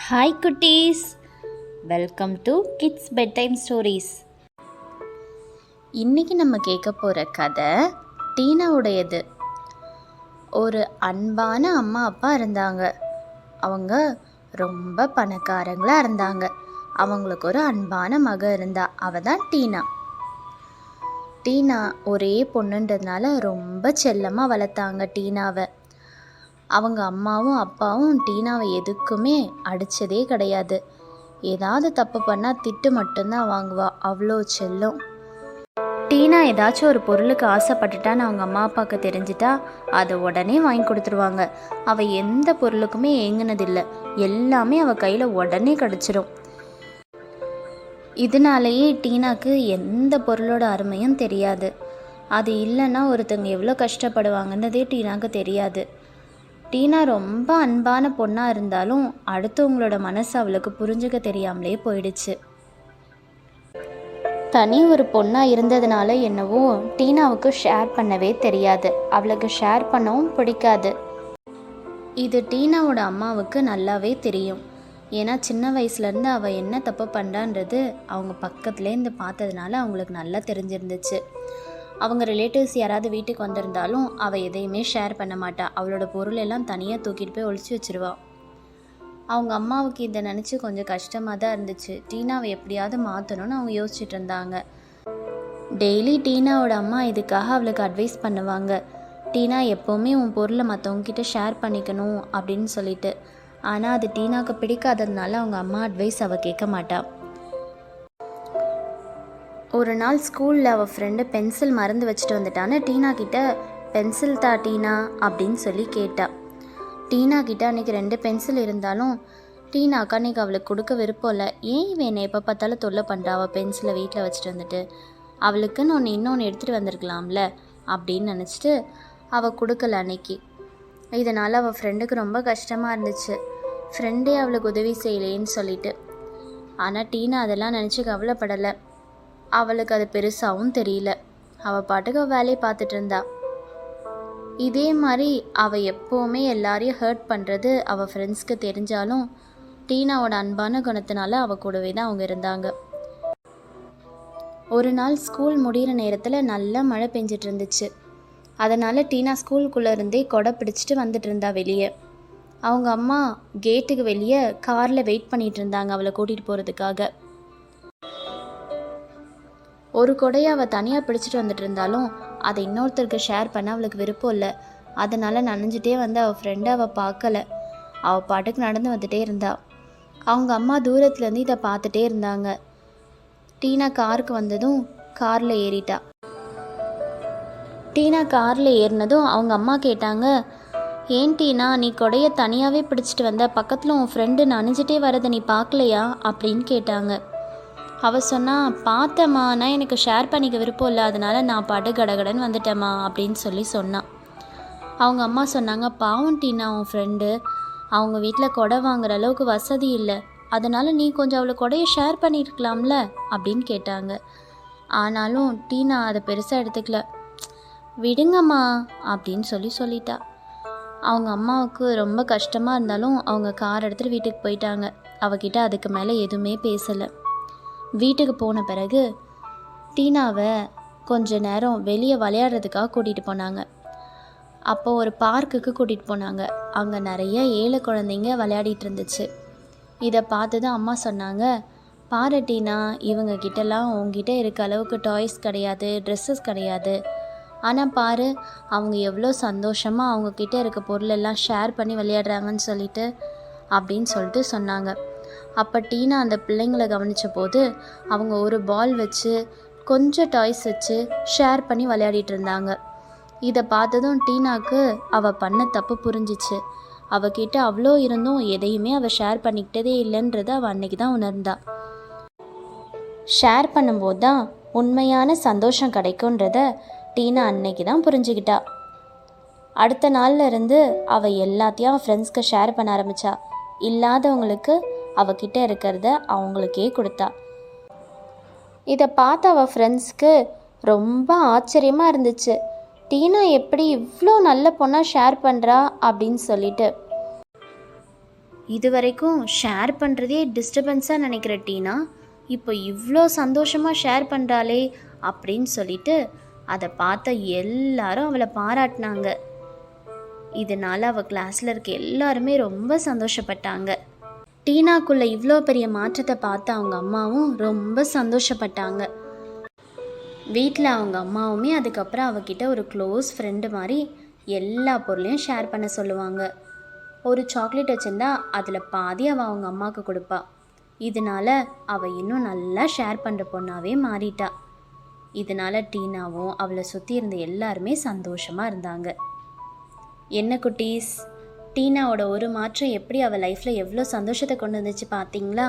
Hi குட்டீஸ், welcome to kids bed time stories. இன்றைக்கி நம்ம கேட்க போகிற கதை டீனாவுடையது. ஒரு அன்பான அம்மா அப்பா இருந்தாங்க. அவங்க ரொம்ப பணக்காரங்களாக இருந்தாங்க. அவங்களுக்கு ஒரு அன்பான மக இருந்தா, அவள் தான் டீனா. டீனா ஒரே பொண்ணுன்றதுனால ரொம்ப செல்லமாக வளர்த்தாங்க டீனாவை. அவங்க அம்மாவும் அப்பாவும் டீனாவை எதுக்குமே அடித்ததே கிடையாது. ஏதாவது தப்பு பண்ணால் திட்டு மட்டும்தான் வாங்குவா, அவ்வளோ செல்லம். டீனா ஏதாச்சும் ஒரு பொருளுக்கு ஆசைப்பட்டுட்டான்னு அவங்க அம்மா அப்பாவுக்கு தெரிஞ்சிட்டா அதை உடனே வாங்கி கொடுத்துருவாங்க. அவள் எந்த பொருளுக்குமே ஏங்கினதில்லை, எல்லாமே அவள் கையில் உடனே கிடச்சிரும். இதனாலேயே டீனாக்கு எந்த பொருளோட அருமையும் தெரியாது. அது இல்லைன்னா ஒருத்தங்க எவ்வளோ கஷ்டப்படுவாங்கன்னதே டீனாக்கு தெரியாது. டீனா ரொம்ப அன்பான பொண்ணாக இருந்தாலும் அடுத்தவங்களோட மனசு அவளுக்கு புரிஞ்சுக்க தெரியாமலே போயிடுச்சு. தனி ஒரு பொண்ணாக இருந்ததுனால என்னவோ டீனாவுக்கு ஷேர் பண்ணவே தெரியாது. அவளுக்கு ஷேர் பண்ணவும் பிடிக்காது. இது டீனாவோட அம்மாவுக்கு நல்லாவே தெரியும். ஏன்னா சின்ன வயசுலேருந்து அவள் என்ன தப்பு பண்ணுறான்றது அவங்க பக்கத்துலேருந்து பார்த்ததுனால அவங்களுக்கு நல்லா தெரிஞ்சிருந்துச்சு. அவங்க ரிலேட்டிவ்ஸ் யாராவது வீட்டுக்கு வந்திருந்தாலும் அவள் எதையுமே ஷேர் பண்ண மாட்டாள். அவளோட பொருள் எல்லாம் தனியாக தூக்கிட்டு போய் ஒழிச்சு வச்சிருவா. அவங்க அம்மாவுக்கு இதை நினச்சி கொஞ்சம் கஷ்டமாக தான் இருந்துச்சு. டீனாவை எப்படியாவது மாற்றணும்னு அவங்க யோசிச்சுட்டு இருந்தாங்க. டெய்லி டீனாவோட அம்மா இதுக்காக அவளுக்கு அட்வைஸ் பண்ணுவாங்க. டீனா எப்போவுமே உன் பொருளை மற்றவங்ககிட்ட ஷேர் பண்ணிக்கணும் அப்படின்னு சொல்லிட்டு. ஆனால் அது டீனாவுக்கு பிடிக்காததுனால அவங்க அம்மா அட்வைஸ் அவள் கேட்க மாட்டாள். ஒரு நாள் ஸ்கூலில் அவள் ஃப்ரெண்டு பென்சில் மறந்து வச்சுட்டு வந்துட்டான்னு டீனா கிட்ட பென்சில் தா டீனா அப்படின்னு சொல்லி கேட்டா. டீனா கிட்ட அன்றைக்கி 2 பென்சில் இருந்தாலும் டீனாக்கா அன்றைக்கி அவளுக்கு கொடுக்க விருப்பம் இல்லை. ஏன் இவன் எப்போ பார்த்தாலும் தொல்லை பண்ணுறா, அவள் பென்சிலை வீட்டில் வச்சுட்டு வந்துட்டு அவளுக்குன்னு இன்னொன்று எடுத்துகிட்டு வந்திருக்கலாம்ல அப்படின்னு நினச்சிட்டு அவள் கொடுக்கல அன்னைக்கு. இதனால் அவள் ஃப்ரெண்டுக்கு ரொம்ப கஷ்டமாக இருந்துச்சு. ஃப்ரெண்டே அவளுக்கு உதவி செய்யலேன்னு சொல்லிட்டு. ஆனால் டீனா அதெல்லாம் நினச்சி கவலைப்படலை. அவளுக்கு அது பெருசாகவும் தெரியல. அவள் பாட்டுக்கு வேலையை பார்த்துட்டு இருந்தா. இதே மாதிரி அவள் எப்போவுமே எல்லாரையும் ஹர்ட் பண்ணுறது அவள் ஃப்ரெண்ட்ஸ்க்கு தெரிஞ்சாலும் டீனாவோட அன்பான குணத்தினால அவள் கூடவே தான் அவங்க இருந்தாங்க. ஒரு நாள் ஸ்கூல் முடிகிற நேரத்தில் நல்லா மழை பெஞ்சிட்டு இருந்துச்சு. அதனால் டீனா ஸ்கூலுக்குள்ளே இருந்தே கொடை பிடிச்சிட்டு வந்துட்டு இருந்தா வெளியே. அவங்க அம்மா கேட்டுக்கு வெளியே காரில் வெயிட் பண்ணிகிட்டு இருந்தாங்க அவளை கூட்டிகிட்டு போகிறதுக்காக. ஒரு கொடையை அவள் தனியாக பிடிச்சிட்டு வந்துட்டு இருந்தாலும் அதை இன்னொருத்தருக்கு ஷேர் பண்ண அவளுக்கு விருப்பம் இல்லை. அதனால் நனைஞ்சிட்டே வந்து அவள் ஃப்ரெண்டை அவள் பார்க்கல. அவள் பாட்டுக்கு நடந்து வந்துட்டே இருந்தா. அவங்க அம்மா தூரத்துலேருந்து இதை பார்த்துட்டே இருந்தாங்க. டீனா காருக்கு வந்ததும் காரில் ஏறிட்டா. டீனா காரில் ஏறினதும் அவங்க அம்மா கேட்டாங்க, ஏன் டீனா நீ கொடையை தனியாகவே பிடிச்சிட்டு வந்த, பக்கத்தில் உன் ஃப்ரெண்டு நனைஞ்சிட்டே வரதை நீ பார்க்கலையா அப்படின்னு கேட்டாங்க. அவள் சொன்னா, பார்த்தம்மா, நான் எனக்கு ஷேர் பண்ணிக்க விருப்பம் இல்லை, அதனால நான் பாட்டு கடகடன்னு வந்துட்டேம்மா அப்படின்னு சொல்லி சொன்னான். அவங்க அம்மா சொன்னாங்க, பாவம் டீனா, உன் ஃப்ரெண்டு அவங்க வீட்டில் கொடை வாங்குற அளவுக்கு வசதி இல்லை, அதனால் நீ கொஞ்சம் அவளை கொடையை ஷேர் பண்ணியிருக்கலாம்ல அப்படின்னு கேட்டாங்க. ஆனாலும் டீனா அதை பெருசாக எடுத்துக்கல. விடுங்கம்மா அப்படின்னு சொல்லிட்டா. அவங்க அம்மாவுக்கு ரொம்ப கஷ்டமாக இருந்தாலும் அவங்க கார் எடுத்துகிட்டு வீட்டுக்கு போயிட்டாங்க. அவகிட்ட அதுக்கு மேலே எதுவுமே பேசலை. வீட்டுக்கு போன பிறகு டீனாவை கொஞ்ச நேரம் வெளியே விளையாடுறதுக்காக கூட்டிகிட்டு போனாங்க. அப்போது ஒரு பார்க்குக்கு கூட்டிகிட்டு போனாங்க. அங்கே நிறைய ஏழை குழந்தைங்க விளையாடிட்டு இருந்துச்சு. இதை பார்த்து தான் அம்மா சொன்னாங்க, பாரு டீனா, இவங்க கிட்டலாம் உங்ககிட்ட இருக்க அளவுக்கு டாய்ஸ் கிடையாது, ட்ரெஸ்ஸஸ் கிடையாது. ஆனால் பாரு, அவங்க எவ்வளோ சந்தோஷமாக அவங்கக்கிட்ட இருக்க பொருளெல்லாம் ஷேர் பண்ணி விளையாடுறாங்கன்னு அப்படின்னு சொல்லிட்டு சொன்னாங்க. அப்போ டீனா அந்த பிள்ளைங்களை கவனித்த போது அவங்க ஒரு பால் வச்சு கொஞ்சம் டாய்ஸ் வச்சு ஷேர் பண்ணி விளையாடிட்டு இருந்தாங்க. இதை பார்த்ததும் டீனாக்கு அவள் பண்ண தப்பு புரிஞ்சிச்சு. அவகிட்ட அவ்வளோ இருந்தும் எதையுமே அவள் ஷேர் பண்ணிக்கிட்டதே இல்லைன்றதை அவள் அன்னைக்கு தான் உணர்ந்தா. ஷேர் பண்ணும்போது தான் உண்மையான சந்தோஷம் கிடைக்குன்றத டீனா அன்னைக்கு தான் புரிஞ்சுக்கிட்டா. அடுத்த நாள்ல இருந்து அவள் எல்லாத்தையும் அவள் ஃப்ரெண்ட்ஸ்க்கு ஷேர் பண்ண ஆரம்பித்தா. இல்லாதவங்களுக்கு அவகிட்ட இருக்கிறத அவங்களுக்கே கொடுத்தா. இதை பார்த்து அவள் ஃப்ரெண்ட்ஸ்க்கு ரொம்ப ஆச்சரியமாக இருந்துச்சு. டீனா எப்படி இவ்வளோ நல்ல பொண்ணாக ஷேர் பண்ணுறா அப்படின்னு சொல்லிட்டு. இது வரைக்கும் ஷேர் பண்ணுறதே டிஸ்டர்பன்ஸாக நினைக்கிற டீனா இப்போ இவ்வளோ சந்தோஷமாக ஷேர் பண்ணுறாளே அப்படின்னு சொல்லிட்டு அதை பார்த்த எல்லாரும் அவளை பாராட்டினாங்க. இதனால் அவள் கிளாஸில் இருக்க எல்லாருமே ரொம்ப சந்தோஷப்பட்டாங்க. டீனாக்குள்ளே இவ்வளோ பெரிய மாற்றத்தை பார்த்து அவங்க அம்மாவும் ரொம்ப சந்தோஷப்பட்டாங்க. வீட்டில் அவங்க அம்மாவுமே அதுக்கப்புறம் அவகிட்ட ஒரு க்ளோஸ் ஃப்ரெண்டு மாதிரி எல்லா பொருளையும் ஷேர் பண்ண சொல்லுவாங்க. ஒரு சாக்லேட் வச்சுருந்தா அதில் பாதி அவள் அவங்க அம்மாவுக்கு கொடுப்பா. இதனால் அவள் இன்னும் நல்லா ஷேர் பண்ணுற பொண்ணாகவே மாறிட்டா. இதனால் டீனாவும் அவளை சுற்றி இருந்த எல்லாருமே சந்தோஷமாக இருந்தாங்க. என்ன குட்டீஸ், டீனாவோட ஒரு மாற்றம் எப்படி அவள் லைஃப்பில் எவ்வளோ சந்தோஷத்தை கொண்டு வந்துச்சு பார்த்தீங்களா?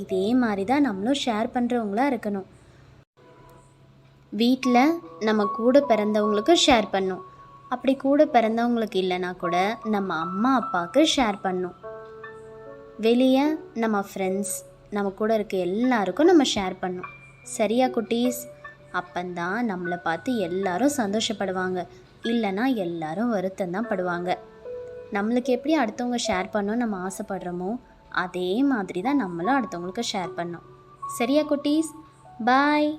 இதே மாதிரி தான் நம்மளும் ஷேர் பண்ணுறவங்களா இருக்கணும். வீட்டில் நம்ம கூட பிறந்தவங்களுக்கு ஷேர் பண்ணணும். அப்படி கூட பிறந்தவங்களுக்கு இல்லைனா கூட நம்ம அம்மா அப்பாவுக்கு ஷேர் பண்ணணும். வெளியே நம்ம ஃப்ரெண்ட்ஸ், நம்ம கூட இருக்க எல்லாருக்கும் நம்ம ஷேர் பண்ணணும். சரியா குட்டீஸ்? அப்பந்தான் நம்மளை பார்த்து எல்லாரும் சந்தோஷப்படுவாங்க. இல்லைனா எல்லாரும் வருத்தம் தான் படுவாங்க. நம்மளுக்கு எப்படி அடுத்தவங்க ஷேர் பண்ணணும்னு நம்ம ஆசைப்படுறோமோ அதே மாதிரி தான் நம்மளும் அடுத்தவங்களுக்கு ஷேர் பண்ணோம். சரியா குட்டீஸ்? பாய்.